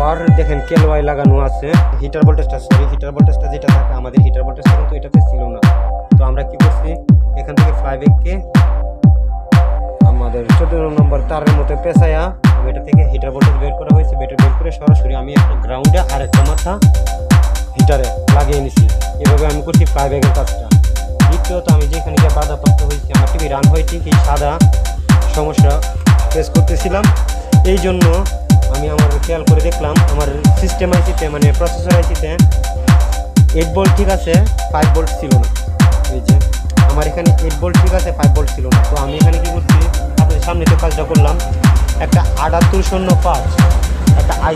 আর দেখেন কেলওয়াই লাগানো আছে, হিটার ভোল্টেজটা যেটা থাকে আমাদের হিটার ভোল্টেজটা কিন্তু এটাতে ছিল না। তো আমরা কি করছি, এখান থেকে ফ্লাইব্যাককে আমাদের 14 নম্বর তারের মতো পেঁচায়া এটা থেকে হিটার ভোল্টেজ বের করা হয়েছে। বের করে সরাসরি আমি একটা গ্রাউন্ডে আর একটা মাথা হিটারে লাগিয়ে নিছি। এভাবে আমি করছি ফ্লাইব্যাকের কাজটা। দ্বিতীয়ত আমি যেখানে গিয়ে বাধাপ্রাপ্ত হয়েছি, আমার টিভি রান হয় ঠিক এই সাদা সমস্যা ফেস করতেছিলাম। এই জন্য আমি আমার খেয়াল করে দেখলাম আমার সিস্টেম আইসিতে মানে প্রসেসর আইসিতে 8 ভোল্ট ঠিক আছে, 5 ভোল্ট ছিল না। এই যে আমার এখানে 8 ভোল্ট ঠিক আছে, 5 ভোল্ট ছিল না। তো আমি এখানে কী করছি, আপনাদের সামনে তো কাজটা করলাম, একটা 7805 একটা